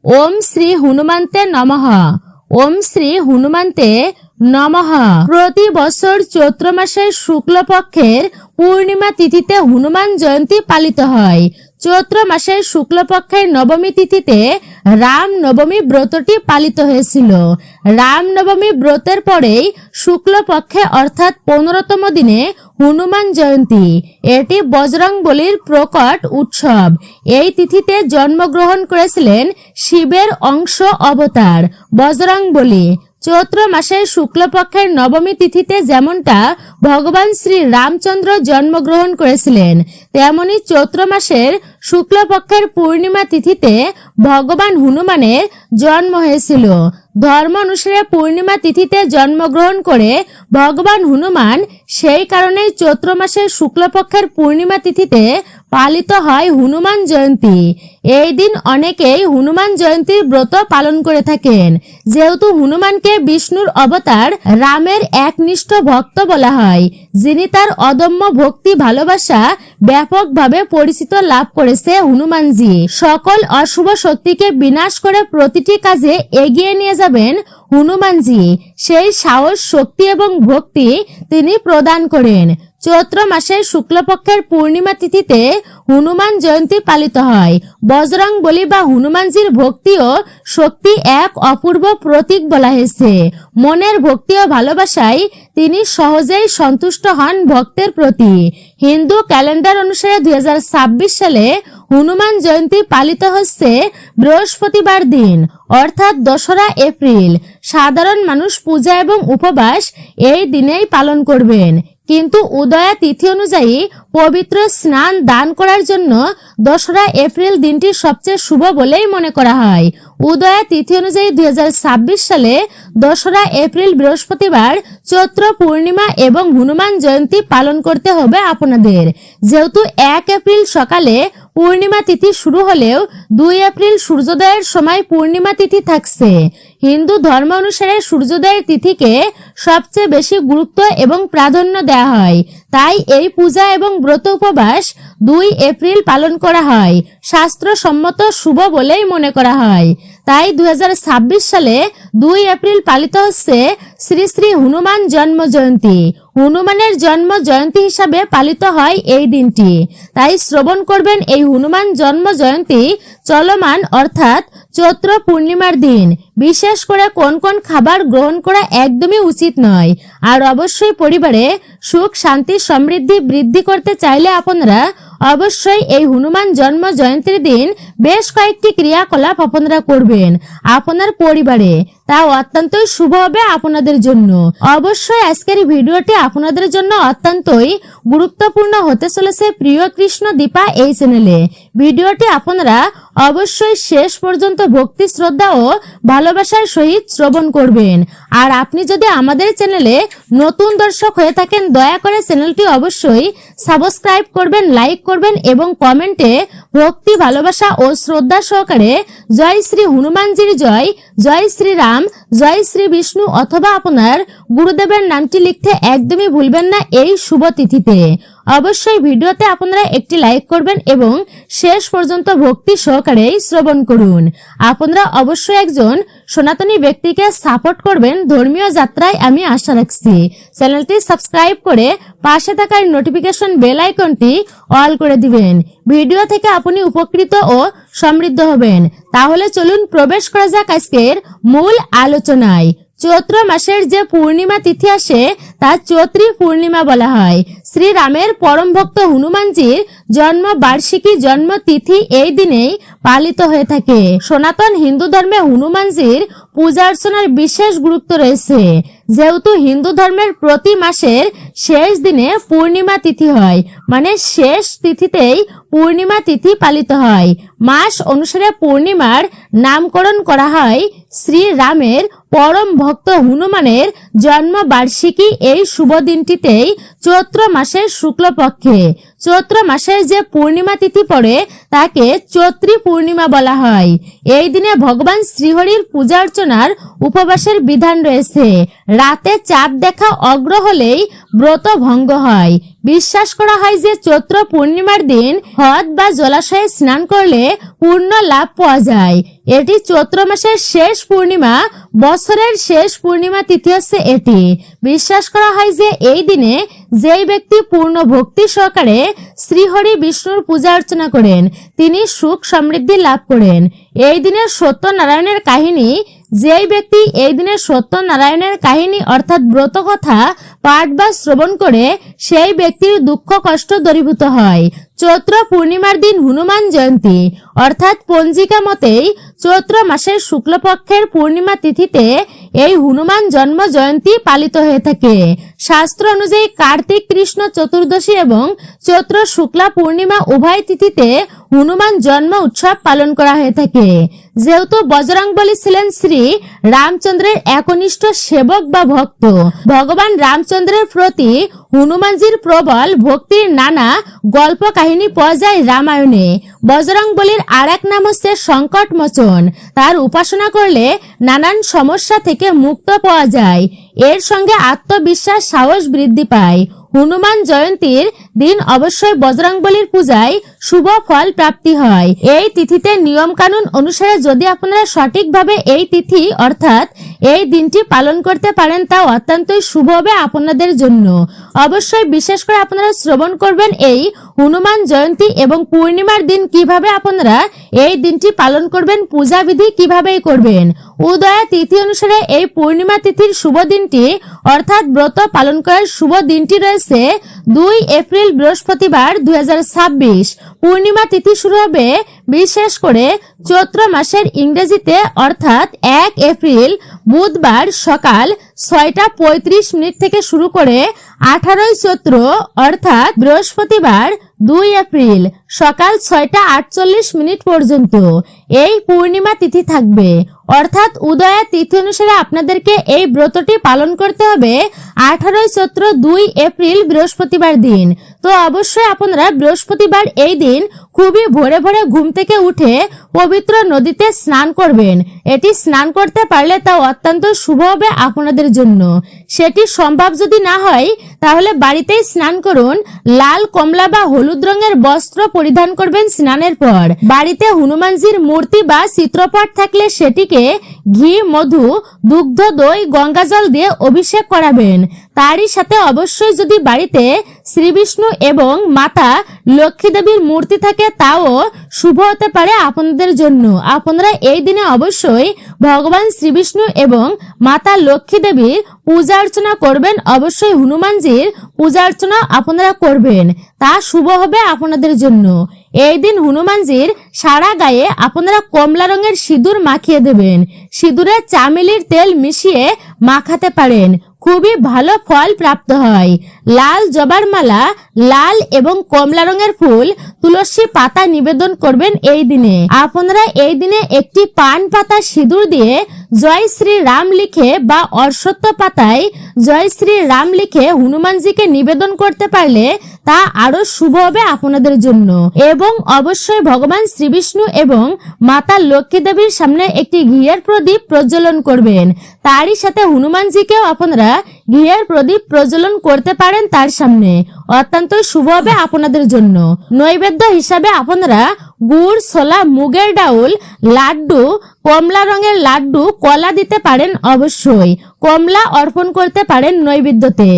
ওম শ্রী হনুমন্তে নমঃ। ওম শ্রী হনুমন্তে নমঃ। প্রতি বছর চৈত্র মাসের শুক্লপক্ষের পূর্ণিমা তিথিতে হনুমান জয়ন্তী পালিত হয়। চৈত্র মাসের শুক্লপক্ষের নবমী তিথিতে রাম নবমী ব্রতটি পালিত হয়েছিল। রাম নবমী ব্রতের পরেই শুক্লপক্ষে অর্থাৎ 15তম দিনে হনুমান জয়ন্তী। এটি বজরংবলীর প্রকট উৎসব। এই তিথিতে জন্মগ্রহণ করেছিলেন শিবের অংশ অবতার বজরংবলী। চৈত্র মাসের শুক্লপক্ষের নবমী তিথিতে যেমনটা ভগবান শ্রী রামচন্দ্র জন্মগ্রহণ করেছিলেন, তেমনি চৈত্র মাসের শুক্লপক্ষের পূর্ণিমা তিথিতে ভগবান হনুমানের জন্ম হয়েছিল। ধর্ম অনুসারে পূর্ণিমা তিথিতে জন্মগ্রহণ করে ভগবান হনুমান, সেই কারণেই চৈত্র মাসের শুক্লপক্ষের পূর্ণিমা তিথিতে পালিত হয় হনুমান জয়ন্তী। এই দিন অনেকেই হনুমান জয়ন্তীর ব্রত পালন করে থাকেন। যেহেতু হনুমানকে বিষ্ণুর অবতার রামের একনিষ্ঠ ভক্ত বলা হয়, যিনি তার অদম্য ভক্তি ভালোবাসা ব্যাপকভাবে পরিচিত লাভ করেছে হনুমানজি। সকল অশুভ শক্তিকে বিনাশ করে প্রতিটি কাজে এগিয়ে নিয়ে যাবেন হনুমানজি। সেই সাহস, শক্তি এবং ভক্তি তিনি প্রদান করেন। চৈত্র মাসের শুক্লপক্ষের পূর্ণিমা তিথিতে হনুমান জয়ন্তী পালিত হয়। বজরংবলী বা হনুমানজির ভক্তি ও শক্তি এক অপূর্ব প্রতীক বলা হয়েছে। মনের ভক্তি ও ভালোবাসায় তিনি সহজেই সন্তুষ্ট হন ভক্তের প্রতি। হিন্দু ক্যালেন্ডার অনুসারে 2026 সালে হনুমান জয়ন্তী পালিত হচ্ছে বৃহস্পতিবার দিন, অর্থাৎ 2রা এপ্রিল। সাধারণ মানুষ পূজা এবং উপবাস এই দিনেই পালন করবেন, কিন্তু উদয়া তিথি অনুযায়ী পবিত্র স্নান দান করার জন্য 2রা এপ্রিল দিনটি সবচেয়ে শুভ বলেই মনে করা হয়। উদয়া তিথি অনুযায়ী 2026 সালে 2রা এপ্রিল বৃহস্পতিবার চৈত্র পূর্ণিমা এবং হনুমান জয়ন্তী পালন করতে হবে আপনাদের। যেহেতু 1 এপ্রিল সকালে পূর্ণিমা তিথি শুরু হলেও 2 এপ্রিল সূর্যোদয়ের সময় পূর্ণিমা তিথি থাকছে। হিন্দু ধর্ম অনুসারে সূর্যোদয়ের তিথিকে সবচেয়ে বেশি গুরুত্ব এবং প্রাধান্য দেওয়া হয়, তাই এই পূজা এবং ব্রত উপবাস 2 এপ্রিল পালন করা হয়। শাস্ত্রসম্মত শুভ বলেই মনে করা হয়। তাই 2026 সালে 2 এপ্রিল পালিত হচ্ছে শ্রী শ্রী হনুমান জন্ম জয়ন্তী। হনুমানের জন্ম জয়ন্তী হিসাবে পালিত হয় এই দিনটি। তাই শ্রবণ করবেন এই হনুমান জন্ম জয়ন্তী চলমান অর্থাৎ চৈত্র পূর্ণিমার দিন। বিশেষ করে কোন কোন খাবার গ্রহণ করা একদমই উচিত নয়। আর অবশ্যই পরিবারে সুখ, শান্তি, সমৃদ্ধি বৃদ্ধি করতে চাইলে আপনারা অবশ্যই এই হনুমান জন্ম জয়ন্তীর দিন বেশ কয়েকটি ক্রিয়াকলাপ আপনারা করবেন আপনার পরিবারে। তা অত্যন্তই শুভ হবে আপনাদের জন্য। অবশ্যই আজকের ভিডিওটি আপনাদের জন্য অত্যন্তই গুরুত্বপূর্ণ হতে চলেছে প্রিয় কৃষ্ণ দীপা এই চ্যানেলে। ভিডিওটি আপনারা অবশ্যই শেষ পর্যন্ত ভক্তি, শ্রদ্ধা ও ভালোবাসার সহিত শ্রবণ করবেন। আর আপনি যদি আমাদের চ্যানেলে নতুন দর্শক হয়ে থাকেন, দয়া করে চ্যানেলটি অবশ্যই সাবস্ক্রাইব করবেন, লাইক করবেন এবং কমেন্টে ভক্তি, ভালোবাসা ও শ্রদ্ধা সহকারে জয় শ্রী হনুমানজির জয়, জয় শ্রী রাম, জয় শ্রী বিষ্ণু অথবা আপনার গুরুদেবের নামটি লিখতে একদমই ভুলবেন না এই শুভ তিথিতে। অবশ্যই ভিডিওতে আপনারা একটি লাইক করবেন এবং শেষ পর্যন্ত ভক্তি সহকারে শ্রবণ করুন। আপনারা অবশ্যই একজন সনাতনী ব্যক্তিকে সাপোর্ট করবেন ধর্মীয় যাত্রায়, আমি আশা রাখছি। চ্যানেলটি সাবস্ক্রাইব করে পাশে থাকা নোটিফিকেশন বেল আইকনটি অল করে দিবেন। ভিডিও থেকে আপনি উপকৃত ও সমৃদ্ধ হবেন। তাহলে চলুন প্রবেশ করা যাক আজকের মূল আলোচনায়। চৈত্র মাসের যে পূর্ণিমা তিথি আসে তা চৈত্রী পূর্ণিমা বলা হয়। শ্রী রামের পরম ভক্ত হনুমানজির জন্ম বার্ষিকী জন্ম তিথি এই দিনেই পালিত হয়ে থাকে। সনাতন হিন্দু ধর্মে হনুমানজির পূজা অর্চনার বিশেষ গুরুত্ব রয়েছে। যেহেতু হিন্দু ধর্মের প্রতি মাসের শেষ দিনে পূর্ণিমা তিথি হয়, মানে শেষ তিথিতেই পূর্ণিমা তিথি পালিত হয়। মাস অনুসারে পূর্ণিমার নামকরণ করা হয় শ্রী রামের পরম ভক্ত হনুমানের জন্মবার্ষিকী এই শুভ দিনটিতেই চৈত্র মাসের শুক্লপক্ষে চৈত্র মাসের যে পূর্ণিমা তিথি পড়ে তাকে চৈত্রী পূর্ণিমা বলা হয়। এই দিনে ভগবান শ্রীহরির পূজা অর্চনার উপবাসের বিধান রয়েছে। রাতে চাঁদ দেখা অগ্র হলেই ব্রত ভঙ্গ হয়। বিশ্বাস করা হয় যে চৈত্র পূর্ণিমার দিন হ্রদ বা জলাশয়ে স্নান করলে পূর্ণ লাভ পাওয়া যায়। এটি চৈত্র মাসের শেষ পূর্ণিমা, বছরের শেষ পূর্ণিমা তিথি হচ্ছে এটি। বিশ্বাস করা হয় যে এই দিনে যেই ব্যক্তি পূর্ণ ভক্তি সহকারে শ্রীহরি বিষ্ণুর পূজা অর্চনা করেন তিনি সুখ সমৃদ্ধি লাভ করেন। এই দিনে সত্যনারায়ণের কাহিনী যেই ব্যক্তি এই দিনে সত্যনারায়ণের কাহিনী অর্থাৎ ব্রত কথা পাঠ বা শ্রবণ করে সেই ব্যক্তির দুঃখ কষ্ট দূরীভূত হয়। চৈত্র পূর্ণিমার দিন হনুমান জয়ন্তী অর্থাৎ পঞ্জিকা মতেই চৈত্র মাসের শুক্লপক্ষের পূর্ণিমা তিথিতে এই হনুমান জন্ম জয়ন্তী পালিত হয়ে থাকে। শাস্ত্র অনুযায়ী কার্তিক কৃষ্ণ চতুর্দশী এবং চৈত্র শুক্লা পূর্ণিমা উভয় তিথিতে হনুমান জন্ম উৎসব পালন করা হয়ে থাকে। যেহেতু বজরংবলী ছিলেন শ্রী রামচন্দ্রের একনিষ্ঠ সেবক বা ভক্ত, ভগবান রামচন্দ্রের প্রতি হনুমানজির প্রবল ভক্তির নানা গল্প কাহিনী পাওয়া যায় রামায়ণে। বজরংবলীর আর এক নাম হচ্ছে সংকট মোচন। তার উপাসনা করলে নানান সমস্যা থেকে মুক্ত পাওয়া যায়। এর সঙ্গে আত্মবিশ্বাস সাহস বৃদ্ধি পায়। হনুমান জয়ন্তীর দিন অবশ্যই বজরংবলীর পূজায় শুভ ফল প্রাপ্তি হয়। এই তিথিতে নিয়ম কানুন অনুসারে যদি আপনারা সঠিকভাবে এই তিথি অর্থাৎ এই দিনটি পালন করতে পারেন তা অত্যন্তই শুভ হবে আপনাদের জন্য। অবশ্যই বিশেষ করে আপনারা শ্রবণ করবেন এই হনুমান জয়ন্তী এবং পূর্ণিমার দিন কিভাবে আপনারা এই দিনটি পালন করবেন, পূজা বিধি কিভাবে করবেন। উদয়া তিথি অনুসারে এই পূর্ণিমা তিথির শুভ দিনটি অর্থাৎ ব্রত পালন করার শুভ দিনটি রয়েছে 2 এপ্রিল বৃহস্পতিবার 2026। পূর্ণিমা তিথি শুরু হবে বিশেষ করে চৈত্র মাসের ইংরেজিতে অর্থাৎ 1 এপ্রিল বুধবার সকাল 6:35 থেকে শুরু করে 18 চৈত্র অর্থাৎ বৃহস্পতিবার 2 এপ্রিল সকাল 6:48 পর্যন্ত এই পূর্ণিমা তিথি থাকবে। অর্থাৎ উদয়া তিথি অনুসারে আপনাদেরকে এই ব্রতটি পালন করতে হবে 18 চৈত্র 2 এপ্রিল বৃহস্পতিবার দিন। তো অবশ্যই আপনারা বৃহস্পতিবার এই দিন খুবই ভোরে ভোরে ঘুম থেকে উঠে পবিত্র নদীতে স্নান করবেন। এটি স্নান করতে পারলে তা অত্যন্ত শুভ হবে আপনাদের জন্য। সেটি সম্ভব যদি না হয় তাহলে বাড়িতেই স্নান করুন। লাল, কমলা বা হলুদ রঙের বস্ত্র পরিধান করবেন স্নানের পর। বাড়িতে হনুমানজির মূর্তি বা চিত্রপট থাকলে সেটিকে ঘি, মধু, দুগ্ধ, দই, গঙ্গাজল দিয়ে অভিষেক করাবেন। তারই সাথে অবশ্যই যদি বাড়িতে শ্রী বিষ্ণু এবং মাতা লক্ষ্মী দেবীর মূর্তি থাকে তাও শুভ হতে পারে আপনাদের জন্য। আপনারা এই দিনে অবশ্যই ভগবান শ্রী বিষ্ণু এবং মাতা লক্ষ্মী দেবীর পূজা অর্চনা করবেন। অবশ্যই হনুমানজির পূজা অর্চনা আপনারা করবেন, তা শুভ হবে আপনাদের জন্য। এই দিন হনুমানজির সারা গায়ে আপনারা কমলা রঙের সিঁদুর মাখিয়ে দেবেন। সিঁদুরে চামেলির তেল মিশিয়ে মাখাতে পারেন, খুবই ভালো ফল প্রাপ্ত হয়। লাল জবার মালা, লাল এবং কমলা রঙের ফুল, তুলসী পাতা নিবেদন করবেন এই দিনে। আপনারা এই দিনে একটি পান পাতা সিঁদুর দিয়ে জয় শ্রী রাম লিখে বা অশ্বত্থ পাতায় জয় শ্রী রাম লিখে হনুমানজিকে নিবেদন করতে পারলে তা আরো শুভ হবে আপনাদের জন্য। এবং অবশ্যই ভগবান শ্রী বিষ্ণু এবং মাতা লক্ষ্মী দেবীর সামনে একটি ঘিয়ের প্রদীপ প্রজ্বলন করবেন। তারই সাথে হনুমানজিকেও আপনারা ঘিয়ের প্রদীপ প্রজ্বলন করতে পারেন তার সামনে, অত্যন্ত শুভ হবে আপনাদের জন্য। নৈবেদ্য হিসাবে আপনারা গুড়, ছোলা, মুগের ডাউল, লাড্ডু, কমলা রঙের লাড্ডু, কলা দিতে পারেন। অবশ্যই কমলা অর্পণ করতে পারেন নৈবেদ্যতে।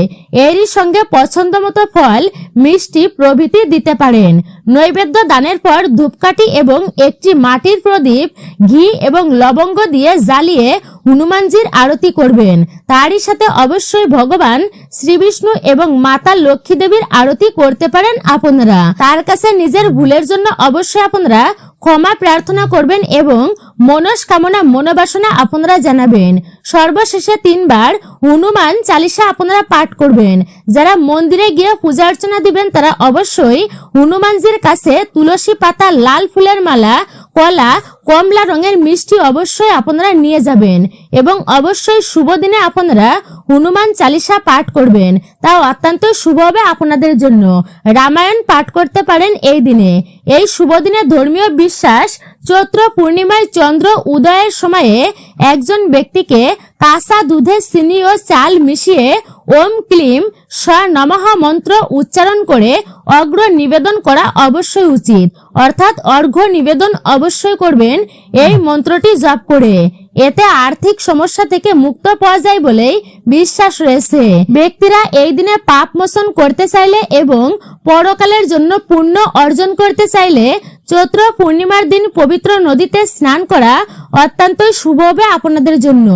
এরই সঙ্গে পছন্দ মতো ফল, মিষ্টি প্রভৃতি দিতে পারেন। নৈবেদ্য দানের পর ধূপকাঠি এবং একটি মাটির প্রদীপ ঘি এবং লবঙ্গ দিয়ে জ্বালিয়ে হনুমানজির আরতি করবেন। তারই সাথে অবশ্যই ভগবান শ্রী বিষ্ণু এবং মাতা লক্ষ্মী দেবীর আরতি করতে পারেন আপনারা। তার কাছে নিজের ভুলের জন্য অবশ্যই আপনারা ক্ষমা প্রার্থনা করবেন এবং মনস্কামনা মনোবাসনা আপনারা জানাবেন। সর্বশেষে 3 বার হনুমান চালিসা আপনারা পাঠ করবেন। যারা মন্দিরে গিয়ে পূজা অর্চনা দিবেন তারা অবশ্যই হনুমানজির কাছে তুলসী পাতা, লাল ফুলের মালা, কলা, কমলা রঙের মিষ্টি অবশ্যই আপনারা নিয়ে যাবেন এবং অবশ্যই শুভ দিনে আপনারা হনুমান চালিসা পাঠ করবেন। তা অত্যন্ত শুভ হবে আপনাদের জন্য। রামায়ণ পাঠ করতে পারেন এই দিনে। এই শুভ দিনে ধর্মীয় বিশ্বাস, চৈত্র পূর্ণিমায় চন্দ্র উদয়ের সময়ে একজন ব্যক্তিকে কাঁচা দুধে চিনি ও চাল মিশিয়ে ওম ক্লিম স নমঃ মন্ত্র উচ্চারণ করে অর্ঘ্য নিবেদন করা অবশ্যই উচিত। অর্থাৎ অর্ঘ্য নিবেদন অবশ্যই করবেন এই মন্ত্রটি জপ করে। এতে আর্থিক সমস্যা থেকে মুক্ত পাওয়া যায় বলেই বিশ্বাস রয়েছে। ব্যক্তিরা এই দিনে পাপ মোচন করতে চাইলে এবং পরকালের জন্য পুণ্য অর্জন করতে চাইলে চৈত্র পূর্ণিমার দিন পবিত্র নদীতে স্নান করা অত্যন্ত শুভ হবে আপনাদের জন্য।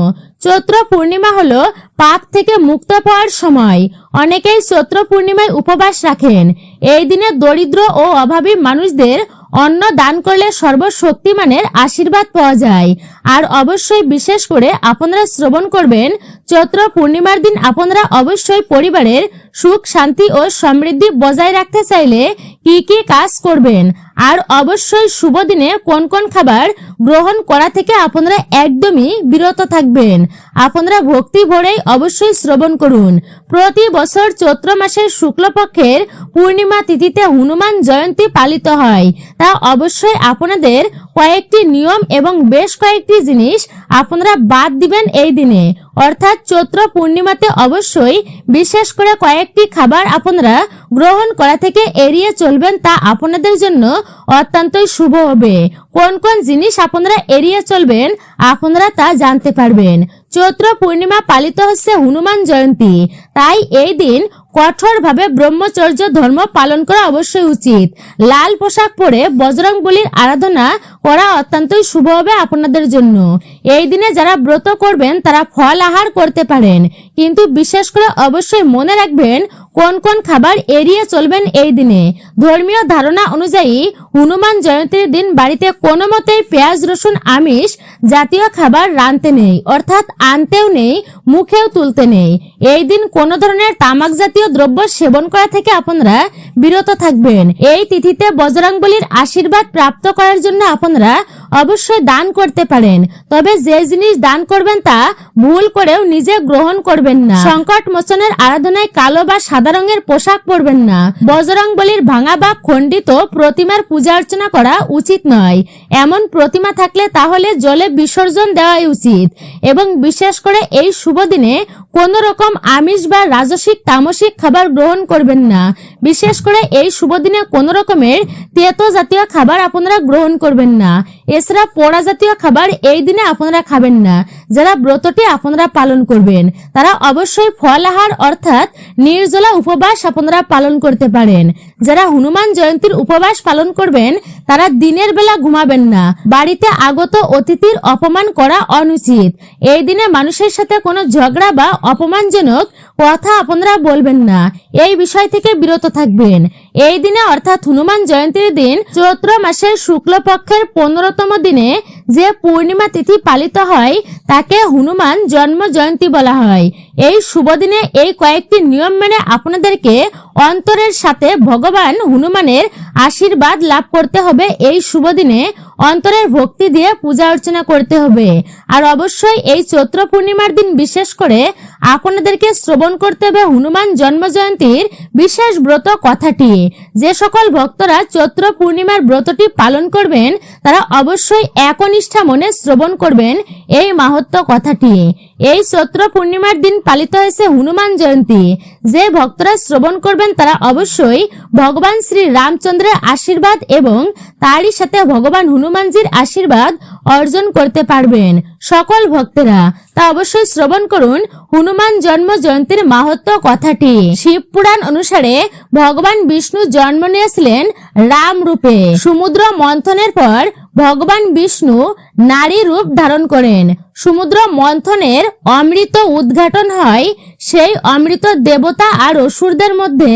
চৈত্র পূর্ণিমা হলো পাপ থেকে মুক্ত পাওয়ার সময়। অনেকেই চৈত্র পূর্ণিমায় উপবাস রাখেন। এই দিনে দরিদ্র ও অভাবী মানুষদের অন্ন দান করলে সর্বশক্তিমানের আশীর্বাদ পাওয়া যায়। আর অবশ্যই বিশেষ করে আপনারা শ্রবণ করবেন চৈত্র পূর্ণিমার দিন আপনারা অবশ্যই পরিবারের সুখ, শান্তি ও সমৃদ্ধি বজায় রাখতে চাইলে কি কি কাজ করবেন, আর অবশ্যই শুভ দিনে কোন কোন খাবার গ্রহণ করা থেকে আপনারা একদমই বিরত থাকবেন। আপনারা ভক্তি ভরেই অবশ্যই শ্রবণ করুন। প্রতি বছর চৈত্র মাসের শুক্লপক্ষের পূর্ণিমা তিথিতে হনুমান জয়ন্তী পালিত হয়। তা অবশ্যই আপনাদের কয়েকটি নিয়ম এবং বেশ কয়েকটি জিনিস আপনারা বাদ দিবেন এই দিনে। অর্থাৎ চৈত্র পূর্ণিমাতে অবশ্যই বিশেষ করে কয়েকটি খাবার আপনারা গ্রহণ করা থেকে এড়িয়ে চলবেন। তা আপনাদের জন্য অত্যন্তই শুভ হবে। কোন কোন জিনিস আপনারা এড়িয়ে চলবেন আপনারা তা জানতে পারবেন। চৈত্র পূর্ণিমা পালিত হচ্ছে হনুমান জয়ন্তী। তাই এই দিন কঠোরভাবে ব্রহ্মচর্য ধর্ম পালন করা অবশ্যই উচিত। লাল পোশাক পরে বজরংবলীর আরাধনা করা অত্যন্তই শুভ হবে আপনাদের জন্য। এই দিনে যারা ব্রত করবেন তারা ফল আহার করতে পারেন, কিন্তু বিশেষ করে অবশ্যই মনে রাখবেন কোন কোন খাবার এড়িয়ে চলবেন এই দিনে। ধর্মীয় ধারণা অনুযায়ী হনুমান জয়ন্তীর দিন বাড়িতে কোনো মতেই পেঁয়াজ, রসুন, আমিষ জাতীয় খাবার রাঁধতে নেই, অর্থাৎ আনতেও নেই, মুখেও তুলতে নেই। এই দিন কোনো ধরনের তামাক জাতীয় দ্রব্য সেবন করা থেকে আপনারা বিরত থাকবেন। এই তিথিতে বজরংবলীর আশীর্বাদ প্রাপ্ত করার জন্য আপনারা অবশ্যই দান করতে পারেন, তবে যে জিনিস দান করবেন তা ভুল করেও নিজে গ্রহণ করবেন না। সংকট মোচনের আরাধনায় কালো বা সাদা রঙের পোশাক পরবেন না। বজরংবলীর ভাঙা বা খণ্ডিত প্রতিমার পূজা অর্চনা করা উচিত নয়। এমন প্রতিমা থাকলে তাহলে জলে বিসর্জন দেওয়াই উচিত। এবং বিশেষ করে এই শুভ দিনে কোন রকম আমিষ বা রাজসিক তামসিক খাবার গ্রহণ করবেন না। বিশেষ করে এই শুভ দিনে কোন রকমের তেতো জাতীয় খাবার আপনারা গ্রহণ করবেন না। এছাড়া পোড়া জাতীয় খাবার এই দিনে আপনারা খাবেন না। যারা ব্রতটি আপনারা পালন করবেন তারা অবশ্যই ফল আহার অর্থাৎ নির্জলা উপবাস আপনারা পালন করতে পারেন। যারা হনুমান জয়ন্তীর উপবাস পালন করবেন তারা দিনের বেলা ঘুমাবেন না। বাড়িতে আগত অতিথির অপমান করা অনুচিত। এই দিনে মানুষের সাথে কোনো ঝগড়া বা অপমানজনক কথা আপনারা বলবেন না। এই বিষয় থেকে বিরত থাকবেন। এই দিনে অর্থাৎ হনুমান জয়ন্তীর দিন চৈত্র মাসের শুক্লপক্ষের 15তম দিনে যে পূর্ণিমা তিথি পালিত হয় তাকে হনুমান জন্ম জয়ন্তী বলা হয়। এই শুভ দিনে এই কয়েকটি নিয়ম মেনে আপনাদেরকে অন্তরের সাথে ভগবান হনুমানের আশীর্বাদ লাভ করতে হবে। এই শুভ দিনে অন্তরের ভক্তি দিয়ে পূজা অর্চনা করতে হবে। আর অবশ্যই এই চৈত্র পূর্ণিমার দিন বিশেষ করে আপনাদেরকে শ্রবণ করতে হবে হনুমান জন্ম জয়ন্তীর বিশেষ ব্রত কথাটি। যে সকল ভক্তরা চৈত্র পূর্ণিমার ব্রতটি পালন করবেন তারা অবশ্যই একনিষ্ঠা মনে শ্রবণ করবেন এই মাহাত্ম্য কথাটি। এই চৈত্র পূর্ণিমার দিন পালিত হয়েছে হনুমান জয়ন্তী। যে ভক্তরা শ্রবণ করবেন তারা অবশ্যই ভগবান শ্রী রামচন্দ্রের আশীর্বাদ এবং তারই সাথে ভগবান হনুমানজির আশীর্বাদ অর্জন করতে পারবেন। সকল ভক্তেরা তা অবশ্যই শ্রবণ করুন হনুমান জন্ম জয়ন্তীর মাহাত্ম্য কথাটি। শিব পুরাণ অনুসারে ভগবান বিষ্ণু জন্ম নিয়েছিলেন রাম রূপে। সমুদ্র মন্থনের পর ভগবান বিষ্ণু নারী রূপ ধারণ করেন। সমুদ্র মন্থনের অমৃত উদ্ঘাটন হয়। সেই অমৃত দেবতা আর অসুরদের মধ্যে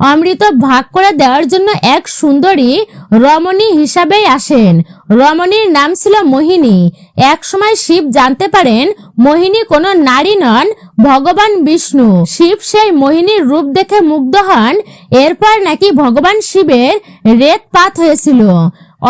অমৃত ভাগ করে দেওয়ার জন্য এক সুন্দরী রমণী হিসাবেই আসেন। রমণীর নাম ছিল মোহিনী। একসময় শিব জানতে পারেন মোহিনী কোনো নারী নন, ভগবান বিষ্ণু। শিব সেই মোহিনীর রূপ দেখে মুগ্ধ হন। এরপর নাকি ভগবান শিবের রেতপাত হয়েছিল।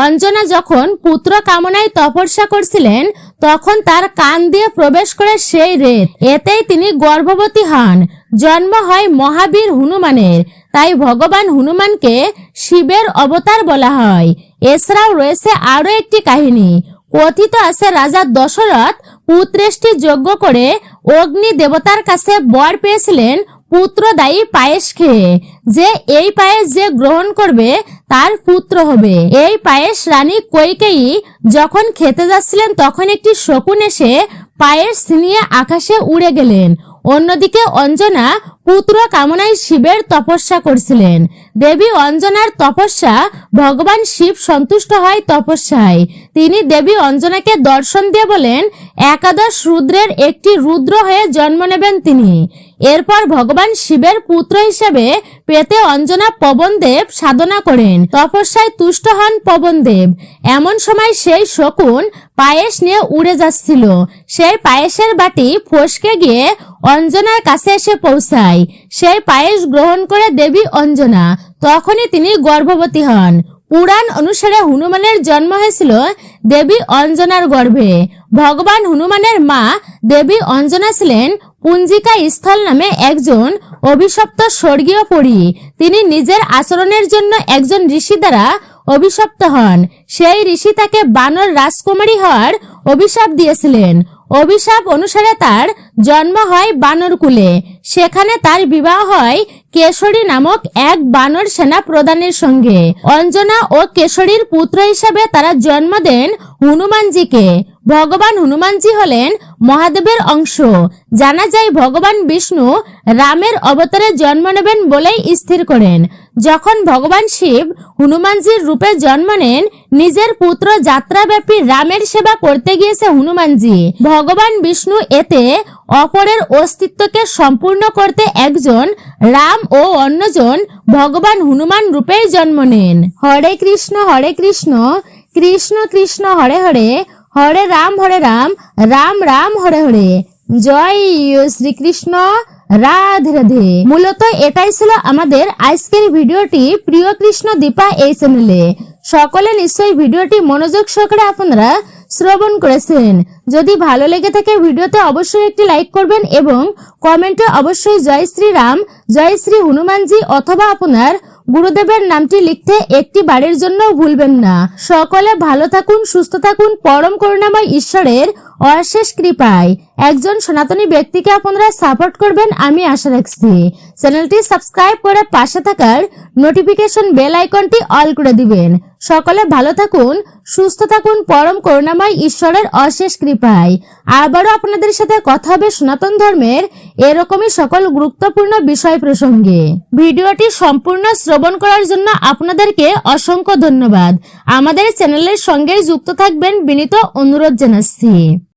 অঞ্জনা যখন পুত্র কামনায় তপস্যা করছিলেন তখন তার কান দিয়ে প্রবেশ করে সেই রেত। এতেই তিনি গর্ভবতী হন। জন্ম হয় মহাবীর হনুমানের। তাই ভগবান হনুমানকে শিবের অবতার বলা হয়। এছাড়াও রয়েছে আরো একটি কাহিনী। কথিত আছে রাজা দশরথ পুত্রেষ্টি যজ্ঞ করে অগ্নি দেবতার কাছে বর পেয়েছিলেন পুত্রদায়ী পায়েস খেয়ে, যে এই পায়েস যে গ্রহণ করবে তার পুত্র হবে। এই পায়েস রানী কৈকেয়ী যখন খেতে যাচ্ছিলেন তখন একটি শকুন এসে পায়েস ছিনিয়ে আকাশে উড়ে গেলেন। অন্যদিকে অঞ্জনা পুত্র কামনায় শিবের তপস্যা করছিলেন। দেবী অঞ্জনার তপস্যা ভগবান শিব সন্তুষ্ট হয় তপস্যায়। তিনি দেবী অঞ্জনাকে দর্শন দিয়ে বলেন একাদশ রুদ্রের একটি রুদ্র হয়ে জন্ম নেবেন তিনি। এরপর ভগবান শিবের পুত্র হিসেবে পেতে অঞ্জনা পবনদেব সাধনা করেন। তপস্যায় তুষ্ট হন পবনদেব। এমন সময় সেই শকুন পায়েস নিয়ে উড়ে যাচ্ছিল। সেই পায়েসের বাটি ফসকে গিয়ে অঞ্জনার কাছে এসে পৌঁছায়। সেই পায়েস গ্রহণ করে দেবী অঞ্জনা। তখনই তিনি গর্ভবতী হন। পুরাণ অনুসারে হনুমানের জন্ম হয়েছিল দেবী অঞ্জনার গর্ভে। ভগবান হনুমানের মা দেবী অঞ্জনা ছিলেন পুঞ্জিকা স্থল নামে একজন অভিশপ্ত স্বর্গীয় পরী। তিনি নিজের আচরণের জন্য একজন ঋষি দ্বারা অভিশপ্ত হন। সেই ঋষি তাকে বানর রাজকুমারী হওয়ার অভিশাপ দিয়েছিলেন। অভিশাপ অনুসারে তার জন্ম হয় বানর কুলে। সেখানে তার বিবাহ হয় কেশরী নামক এক বানর সেনা প্রধানের সঙ্গে। অঞ্জনা ও কেশরীর পুত্র হিসাবে তারা জন্ম দেন হনুমানজিকে। ভগবান হনুমানজি হলেন মহাদেবের অংশ। জানা যায় ভগবান বিষ্ণু রামের অবতারে জন্ম নেবেন বলেই স্থির করেন। যখন ভগবান শিব হনুমানজির রূপে জন্ম নেন, নিজের পুত্র যাত্রাব্যাপী রামের সেবা করতে গিয়েছে হনুমানজি। ভগবান বিষ্ণু এতে অপরের অস্তিত্বকে সম্পূর্ণ করতে একজন রাম ও অন্যজন ভগবান হনুমান রূপেই জন্ম নেন। হরে কৃষ্ণ কৃষ্ণ কৃষ্ণ হরে হরে, হরে রাম রাম রাম হরে হরে। জয় শ্রীকৃষ্ণ, রাধে রাধে। মূলত এটাই ছিল আমাদের আজকের ভিডিওটি প্রিয় কৃষ্ণ দীপা এই চ্যানেলে। সকলে নিশ্চয়ই ভিডিওটি মনোযোগ সহকারে আপনারা শ্রবণ করেছেন। যদি ভালো লেগে থাকে ভিডিওতে অবশ্যই একটি লাইক করবেন এবং কমেন্টে অবশ্যই জয় শ্রী রাম, জয় শ্রী হনুমানজি অথবা আপনার গুরুদেবের নামটি লিখতে একটি বারের জন্য ভুলবেন না। সকলে ভালো থাকুন, সুস্থ থাকুন, পরম করুণাময় ঈশ্বরের অশেষ কৃপায় একজন সনাতনী ব্যক্তিকে আপনারা সাপোর্ট করবেন আমি আশা রাখছি। চ্যানেলটি সাবস্ক্রাইব করে পাশে থাকার নোটিফিকেশন বেল আইকনটি অল করে দিবেন। সকলে ভালো থাকুন, সুস্থ থাকুন, পরম করুণাময় ঈশ্বরের অশেষ কৃপায়। আবারও আপনাদের সাথে কথা হবে সনাতন ধর্মের এরকমই সকল গুরুত্বপূর্ণ বিষয় প্রসঙ্গে। ভিডিওটি সম্পূর্ণ শ্রবণ করার জন্য আপনাদেরকে অসংখ্য ধন্যবাদ। আমাদের চ্যানেলের সঙ্গে যুক্ত থাকবেন বিনীত অনুরোধ জানাচ্ছি।